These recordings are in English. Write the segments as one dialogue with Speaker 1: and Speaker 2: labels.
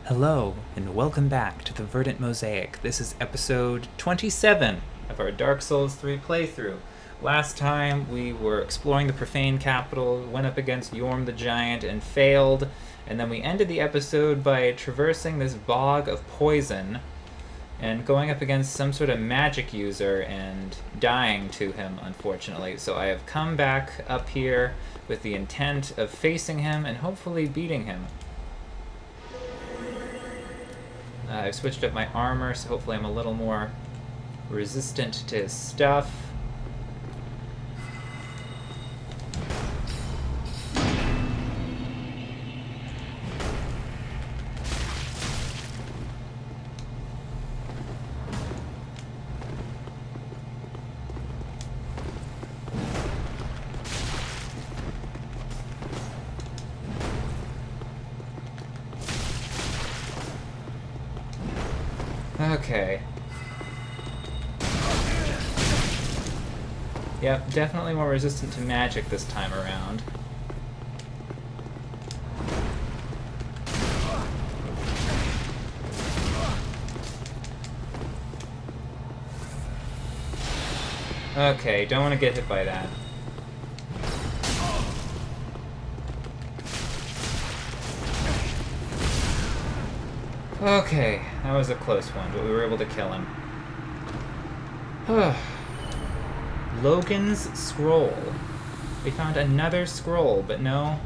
Speaker 1: Hello, and welcome back to the Verdant Mosaic. This is episode 27 of our Dark Souls 3 playthrough. Last time we were exploring the Profane Capital, went up against Yorm the Giant and failed, and then we ended the episode by traversing this bog of poison and going up against some sort of magic user and dying to him, unfortunately. So I have come back up here with the intent of facing him and hopefully beating him. I've switched up my armor, so hopefully I'm a little more resistant to his stuff. Okay. Yep, definitely more resistant to magic this time around. Okay, don't want to get hit by that. Okay, that was a close one, but we were able to kill him. Logan's Scroll. We found another scroll, but no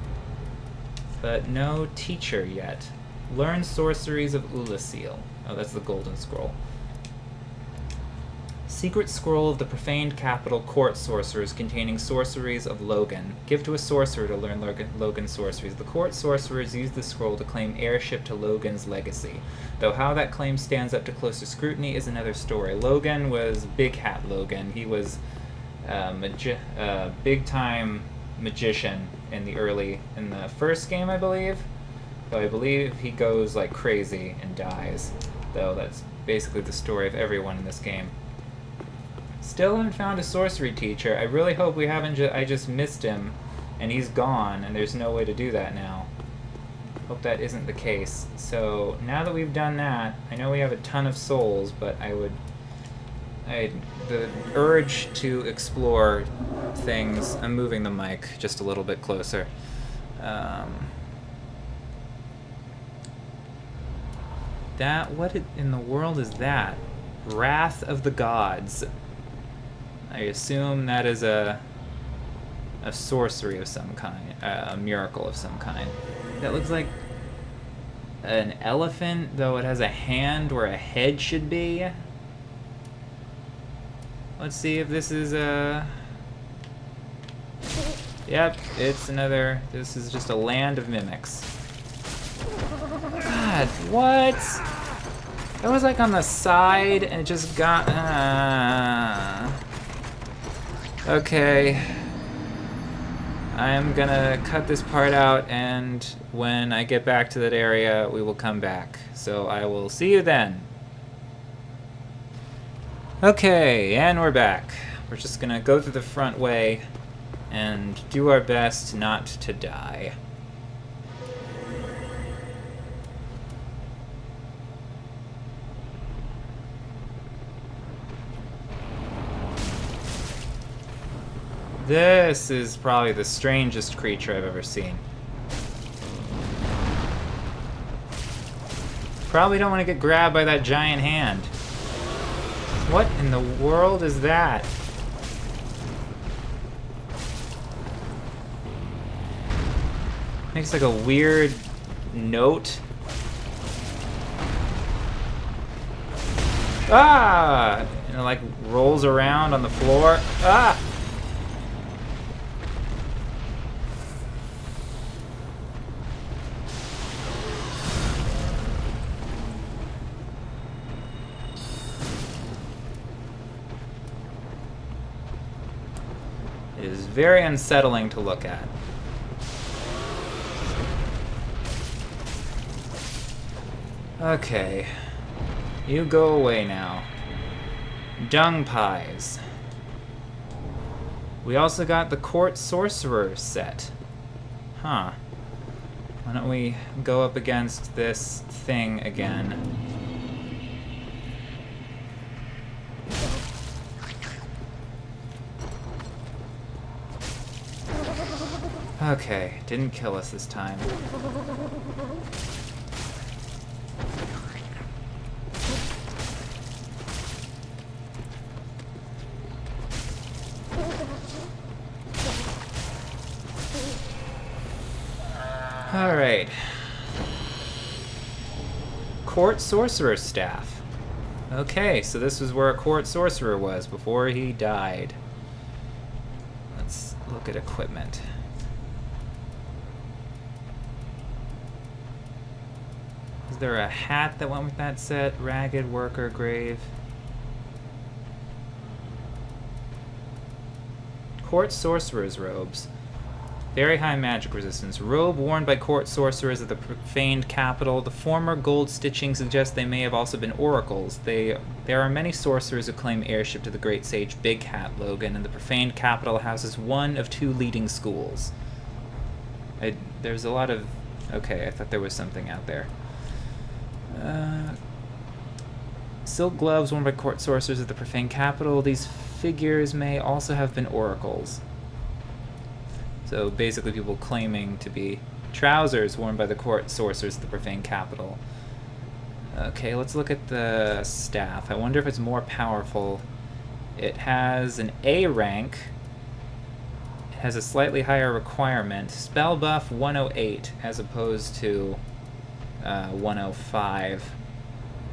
Speaker 1: teacher yet. Learn sorceries of Ulasil. Oh, that's the golden scroll. Secret scroll of the profaned capital court sorcerers containing sorceries of Logan. Give to a sorcerer to learn Logan's sorceries. The court sorcerers use the scroll to claim heirship to Logan's legacy. Though how that claim stands up to closer scrutiny is another story. Logan was Big Hat Logan. He was a big-time magician in the first game, I believe. Though I believe he goes like crazy and dies. Though that's basically the story of everyone in this game. Still haven't found a sorcery teacher. I really hope we haven't I just missed him and he's gone and there's no way to do that now. Hope that isn't the case. So now that we've done that, I know we have a ton of souls, but the urge to explore things. I'm moving the mic just a little bit closer. What in the world is that? Wrath of the Gods. I assume that is a sorcery of some kind, a miracle of some kind. That looks like an elephant, though it has a hand where a head should be. Let's see if this is a... Yep, it's another... This is just a land of mimics. God, what? That was like on the side and it just got... Okay. I'm gonna cut this part out, and when I get back to that area, we will come back. So I will see you then. Okay, and we're back. We're just gonna go through the front way and do our best not to die. This is probably the strangest creature I've ever seen. Probably don't want to get grabbed by that giant hand. What in the world is that? Makes like a weird note. Ah! And it like rolls around on the floor. Ah! It is very unsettling to look at. Okay. You go away now. Dung pies. We also got the Court Sorcerer set. Huh. Why don't we go up against this thing again? Okay, didn't kill us this time. Alright. Court Sorcerer's Staff. Okay, so this was where a Court Sorcerer was before he died. Let's look at equipment. Is there a hat that went with that set? Ragged Worker Grave. Court Sorcerer's Robes. Very high magic resistance. Robe worn by court sorcerers of the profaned capital. The former gold stitching suggests they may have also been oracles. There are many sorcerers who claim heirship to the great sage Big Hat Logan, and the profaned capital houses one of two leading schools. There's a lot of... Okay, I thought there was something out there. Silk gloves worn by court sorcerers of the profaned capital. These figures may also have been oracles. So basically people claiming to be trousers worn by the court sorcerers of the profane capital. Okay, let's look at the staff. I wonder if it's more powerful. It has an A rank. It has a slightly higher requirement. Spell buff 108 as opposed to 105.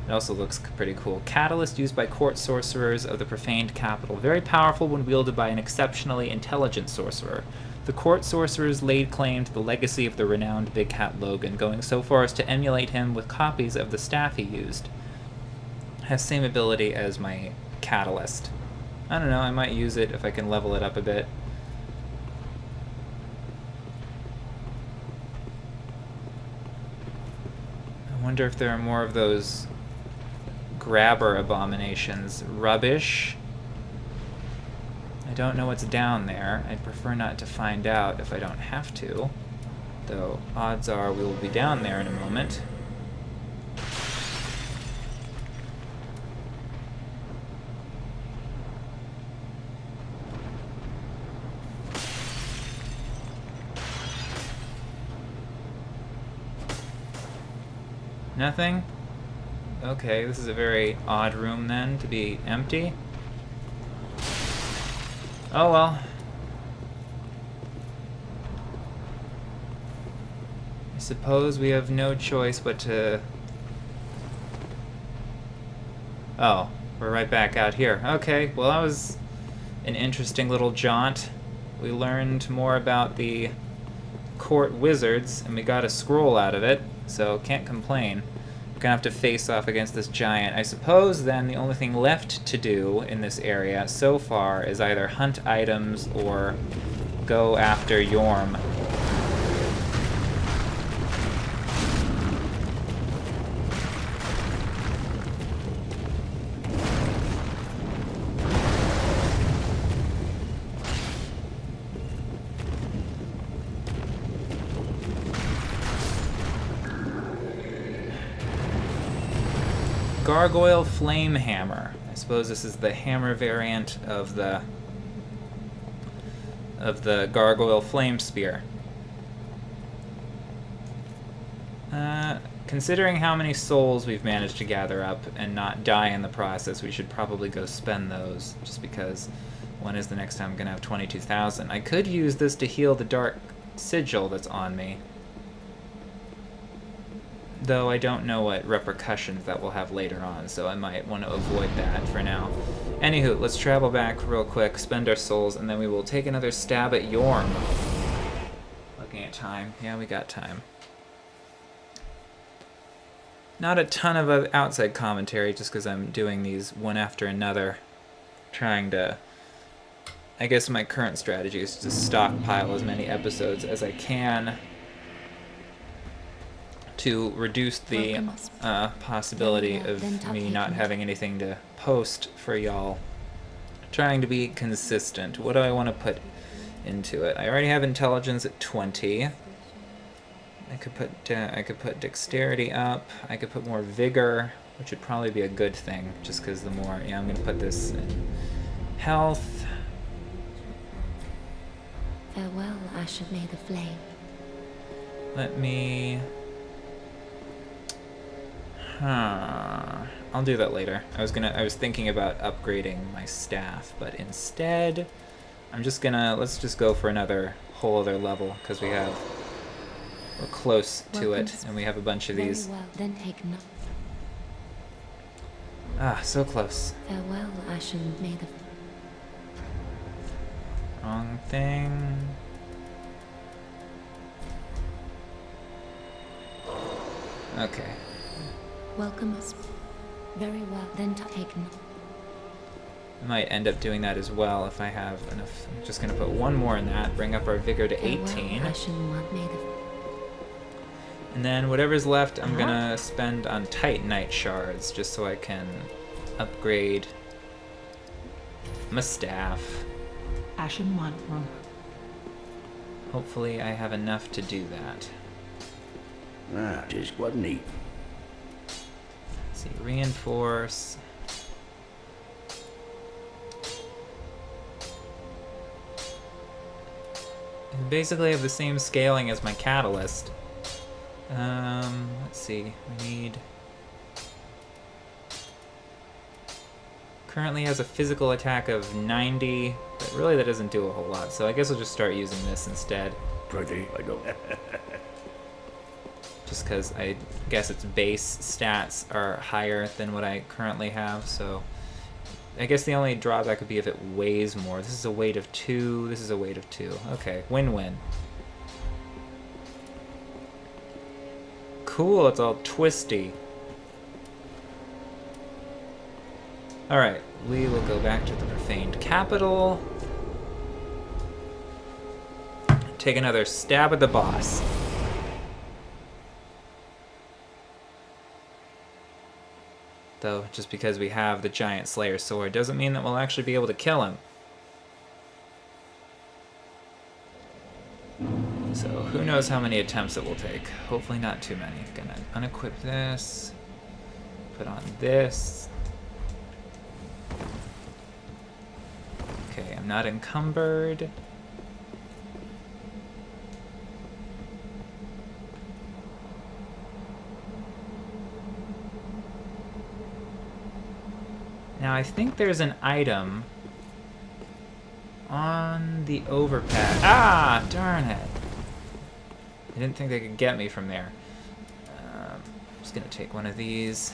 Speaker 1: It also looks pretty cool. Catalyst used by court sorcerers of the profaned capital. Very powerful when wielded by an exceptionally intelligent sorcerer. The court sorcerers laid claim to the legacy of the renowned Big Hat Logan, going so far as to emulate him with copies of the staff he used. Has same ability as my Catalyst. I don't know, I might use it if I can level it up a bit. I wonder if there are more of those grabber abominations. Rubbish. I don't know what's down there. I'd prefer not to find out if I don't have to, though odds are we will be down there in a moment. Nothing? Okay, this is a very odd room then, to be empty. Oh well. I suppose we have no choice but to... Oh, we're right back out here. Okay, well that was an interesting little jaunt. We learned more about the court wizards, and we got a scroll out of it, so can't complain. We're gonna have to face off against this giant. I suppose then the only thing left to do in this area so far is either hunt items or go after Yorm. Gargoyle Flame Hammer. I suppose this is the hammer variant of the Gargoyle Flame Spear. Considering how many souls we've managed to gather up and not die in the process, we should probably go spend those, just because when is the next time I'm going to have 22,000? I could use this to heal the dark sigil that's on me, though I don't know what repercussions that will have later on, so I might want to avoid that for now. Anywho, let's travel back real quick, spend our souls, and then we will take another stab at Yorm. Looking at time. Yeah, we got time. Not a ton of outside commentary, just because I'm doing these one after another, trying to... I guess my current strategy is to stockpile as many episodes as I can to reduce the possibility of me not having anything to post for y'all. Trying to be consistent. What do I want to put into it? I already have intelligence at 20. I I could put dexterity up. I could put more vigor, which would probably be a good thing, just because the more... Yeah, I'm going to put this in health.
Speaker 2: Farewell, ash of may the flame.
Speaker 1: Let me... I'll do that later. I was thinking about upgrading my staff, but instead, let's just go for another whole other level, because we're close to it, and we have a bunch of these.
Speaker 2: Well, then take no.
Speaker 1: So close.
Speaker 2: Farewell, ashen may the...
Speaker 1: Wrong thing. Okay.
Speaker 2: Welcome us. Very well, then take no.
Speaker 1: I might end up doing that as well if I have enough. I'm just going to put one more in that, bring up our vigor to 18.
Speaker 2: Farewell, ashen one may the...
Speaker 1: And then whatever's left, I'm going to spend on Titanite shards, just so I can upgrade my staff.
Speaker 3: Ashen one room.
Speaker 1: Hopefully I have enough to do that.
Speaker 4: Just what neat.
Speaker 1: Let's see, reinforce. And basically have the same scaling as my catalyst. Let's see, we need... Currently has a physical attack of 90, but really that doesn't do a whole lot, so I guess I'll just start using this instead.
Speaker 4: Pretty, I go.
Speaker 1: Just because I guess its base stats are higher than what I currently have, so... I guess the only drawback would be if it weighs more. This is a weight of 2, this is a weight of 2. Okay, win-win. Cool, it's all twisty. Alright, we will go back to the profaned capital. Take another stab at the boss. Though, just because we have the Giant Slayer sword doesn't mean that we'll actually be able to kill him. So, who knows how many attempts it will take. Hopefully not too many. Gonna unequip this. Put on this. Okay, I'm not encumbered. Now I think there's an item on the overpass. Ah, darn it. I didn't think they could get me from there. I'm just gonna take one of these.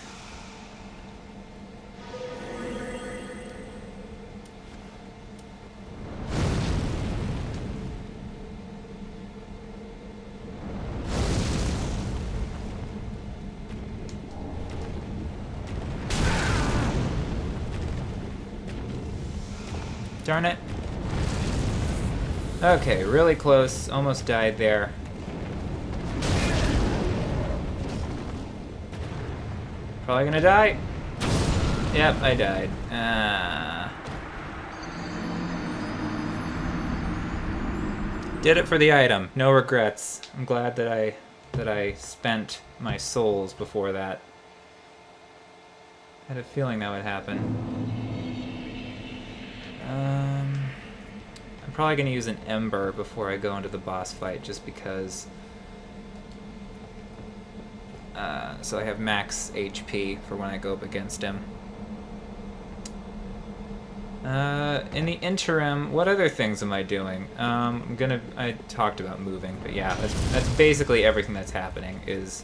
Speaker 1: Darn it. Okay, really close. Almost died there. Probably gonna die. Yep, I died. Did it for the item. No regrets. I'm glad that I spent my souls before that. I had a feeling that would happen. I'm probably going to use an Ember before I go into the boss fight, just because... so I have max HP for when I go up against him. In the interim, what other things am I doing? I talked about moving, but yeah, that's basically everything that's happening, is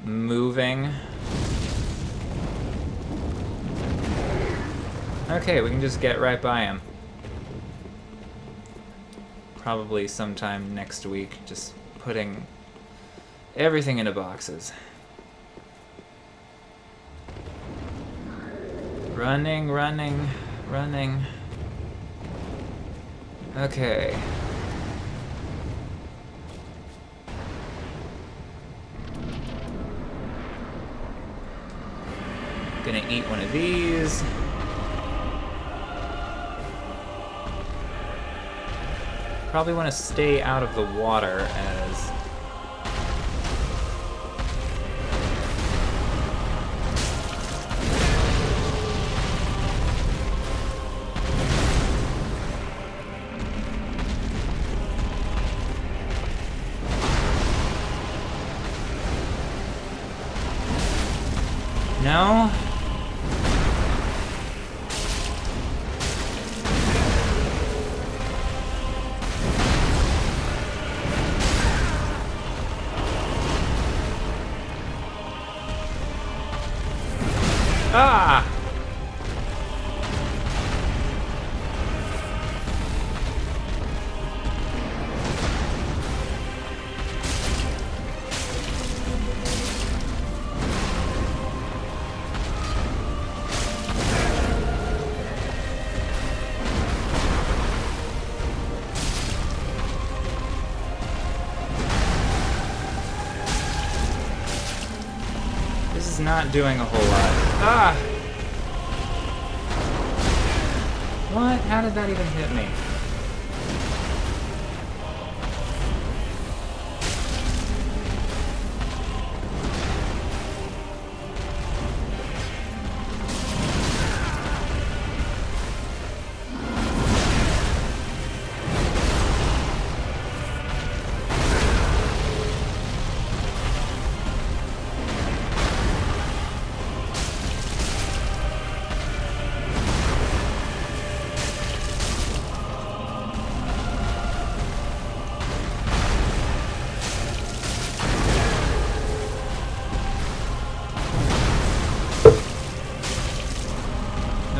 Speaker 1: moving. Okay, we can just get right by him. Probably sometime next week, just putting everything into boxes. Running, running, running. Okay. Gonna eat one of these. Probably want to stay out of the water as No? Ah! This is not doing a whole lot. Ah! What? How did that even hit me?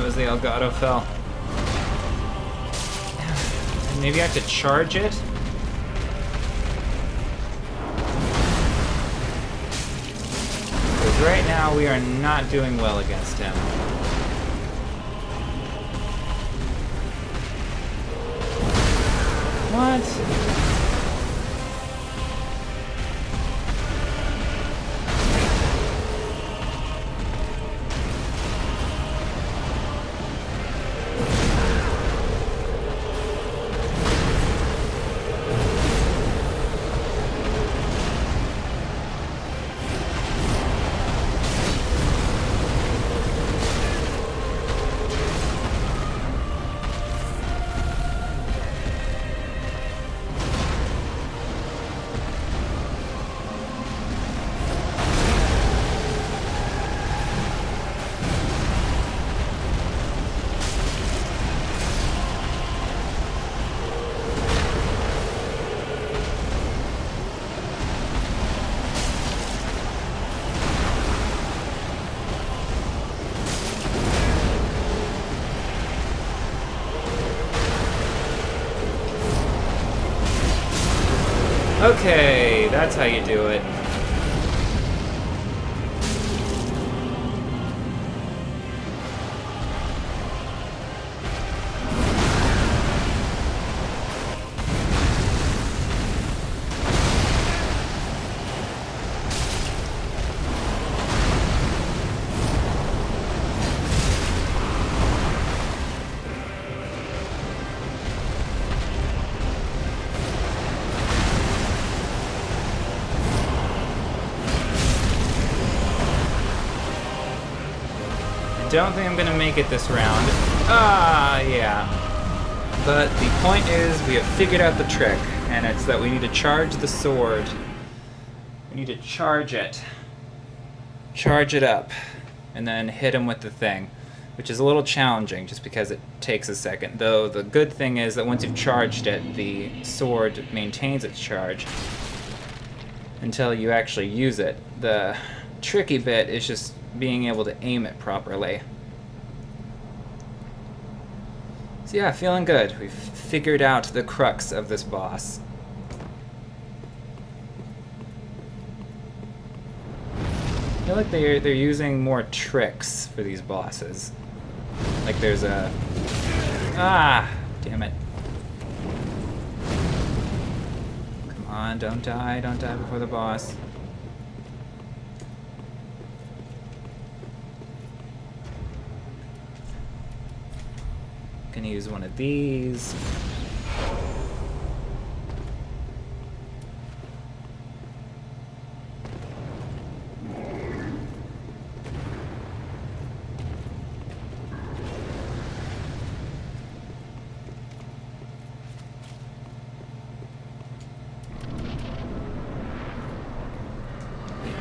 Speaker 1: That was the Elgato fell. Maybe I have to charge it? Because right now we are not doing well against him. What? Okay, that's how you do it. Don't think I'm gonna make it this round. Ah, yeah. But the point is, we have figured out the trick, and it's that we need to charge the sword. We need to charge it. Charge it up, and then hit him with the thing, which is a little challenging just because it takes a second. Though the good thing is that once you've charged it, the sword maintains its charge until you actually use it. The tricky bit is just being able to aim it properly. So yeah, feeling good. We've figured out the crux of this boss. I feel like they're using more tricks for these bosses. Like there's a... Ah! Damn it. Come on, don't die before the boss. Gonna use one of these.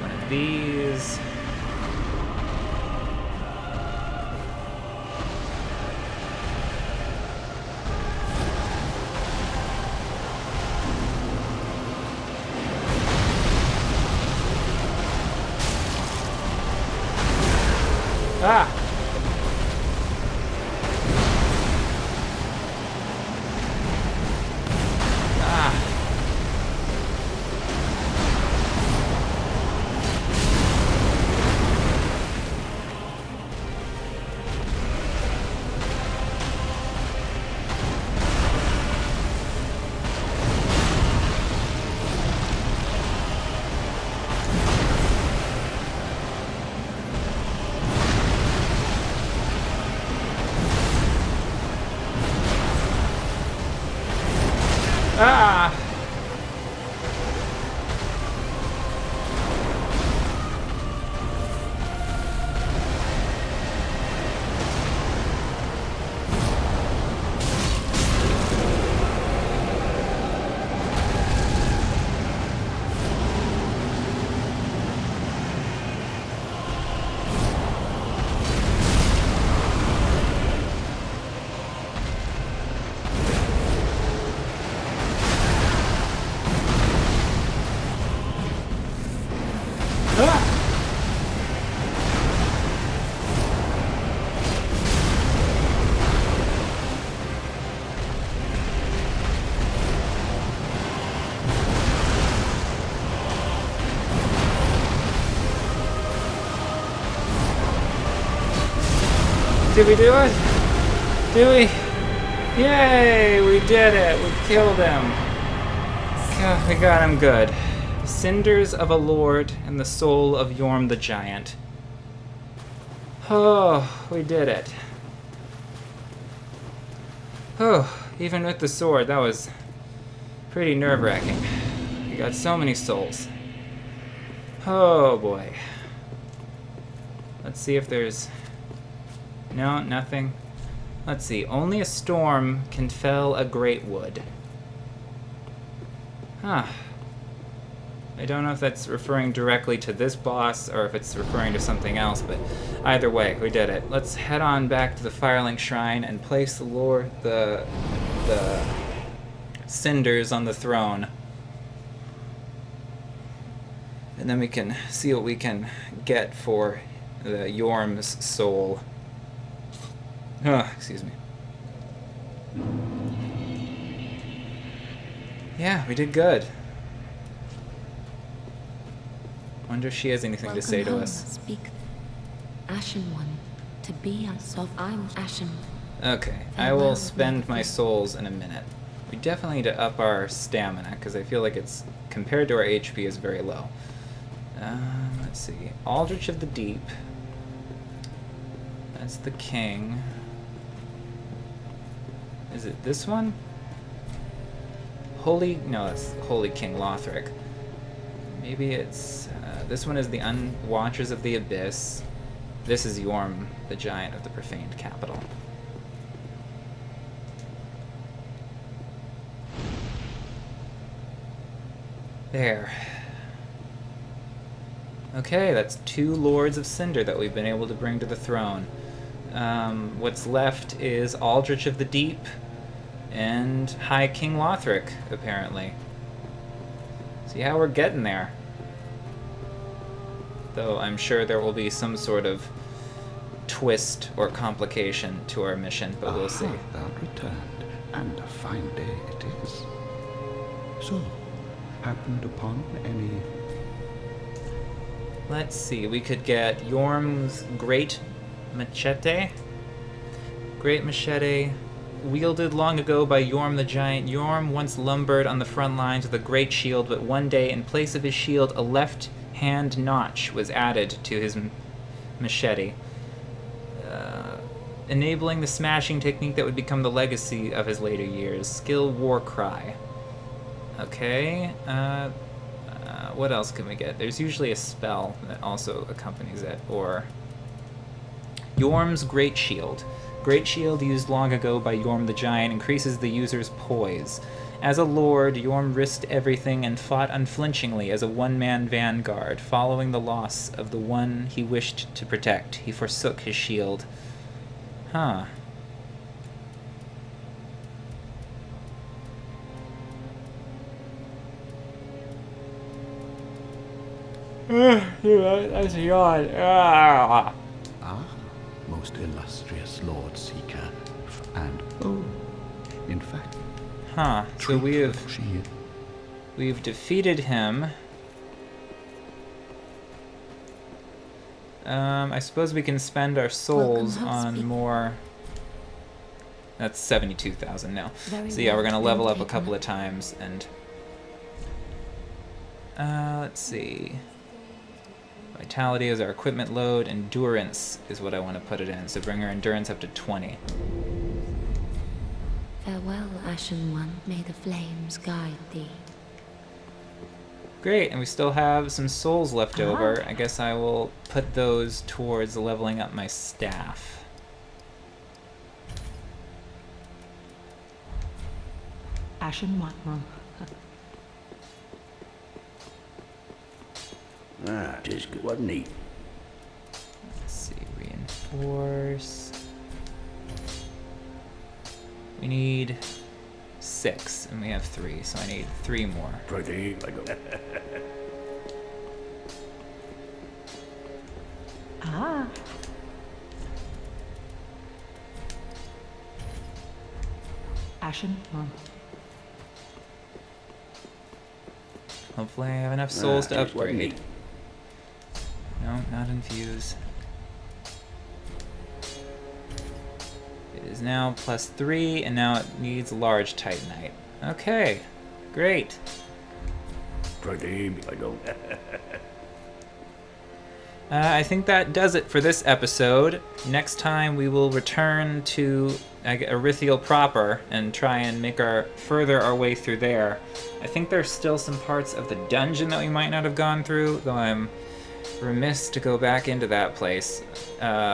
Speaker 1: One of these. Ah! Ah! Ah! Ah! Did we do it? Did we? Yay! We did it! We killed him! God, we got him good. Cinders of a Lord and the soul of Yorm the Giant. Oh, we did it. Oh, even with the sword, that was pretty nerve-wracking. We got so many souls. Oh boy. Let's see if there's... No, nothing. Let's see. Only a storm can fell a great wood. Huh. I don't know if that's referring directly to this boss or if it's referring to something else, but either way, we did it. Let's head on back to the Firelink Shrine and place the cinders on the throne. And then we can see what we can get for the Yorm's soul. Oh, excuse me. Yeah, we did good. Wonder if she has anything to say to
Speaker 2: home,
Speaker 1: us.
Speaker 2: Speak, Ashen One, to be us of I'm Ashen.
Speaker 1: Okay, I will spend my souls in a minute. We definitely need to up our stamina, because I feel like it's, compared to our HP, is very low. Let's see. Aldrich of the Deep. That's the king. Is it this one? No, that's Holy King Lothric. Maybe it's... this one is the Watchers of the Abyss. This is Yorm, the Giant of the Profaned Capital. There. Okay, that's 2 Lords of Cinder that we've been able to bring to the throne. What's left is Aldrich of the Deep and High King Lothric, apparently. See how we're getting there. Though I'm sure there will be some sort of twist or complication to our mission, but we'll see.
Speaker 4: Thou returned, and a fine day it is. So, happened upon any...
Speaker 1: Let's see, we could get Yorm's Great Machete. Great Machete, wielded long ago by Yorm the Giant. Yorm once lumbered on the front lines with a great shield, but one day, in place of his shield, a left-hand notch was added to his machete, enabling the smashing technique that would become the legacy of his later years. Skill War Cry. Okay, what else can we get? There's usually a spell that also accompanies it, or... Yorm's Great Shield. Great Shield, used long ago by Yorm the Giant, increases the user's poise. As a lord, Yorm risked everything and fought unflinchingly as a one-man vanguard. Following the loss of the one he wished to protect, he forsook his shield. Huh. That's a yawn. Ah.
Speaker 4: Ah, most illustrious Lord Seeker, and oh, in fact,
Speaker 1: Huh. So
Speaker 4: she
Speaker 1: we've defeated him. I suppose we can spend our souls
Speaker 2: Welcome,
Speaker 1: on
Speaker 2: husband.
Speaker 1: more. That's 72,000 now.
Speaker 2: Very
Speaker 1: So yeah, we're
Speaker 2: well,
Speaker 1: gonna level
Speaker 2: then
Speaker 1: up a
Speaker 2: take
Speaker 1: couple
Speaker 2: them.
Speaker 1: of times and. Let's see. Vitality is our equipment load. Endurance is what I want to put it in. So bring our endurance up to 20.
Speaker 2: Farewell, Ashen One. May the flames guide thee.
Speaker 1: Great, and we still have some souls left over. I guess I will put those towards leveling up my staff.
Speaker 3: Ashen One room.
Speaker 5: Ah, 'tis good, wasn't he?
Speaker 1: Let's see, reinforce. We need 6, and we have 3, so I need 3 more.
Speaker 5: Pretty, I go.
Speaker 3: Ah. Ashen room.
Speaker 1: Hopefully I have enough souls to
Speaker 5: 'Tis, wasn't
Speaker 1: upgrade.
Speaker 5: he?
Speaker 1: No, not infuse. It is now +3, and now it needs large Titanite. Okay, great.
Speaker 5: Pretty, I go.
Speaker 1: I think that does it for this episode. Next time we will return to Erythiel proper and try and make further our way through there. I think there's still some parts of the dungeon that we might not have gone through, though I'm remiss to go back into that place.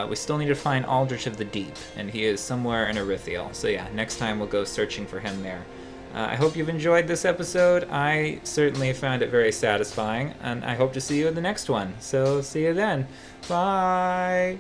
Speaker 1: We still need to find Aldrich of the Deep, and he is somewhere in Erythiel. So yeah, next time we'll go searching for him there. I hope you've enjoyed this episode. I certainly found it very satisfying, and I hope to see you in the next one. So see you then. Bye!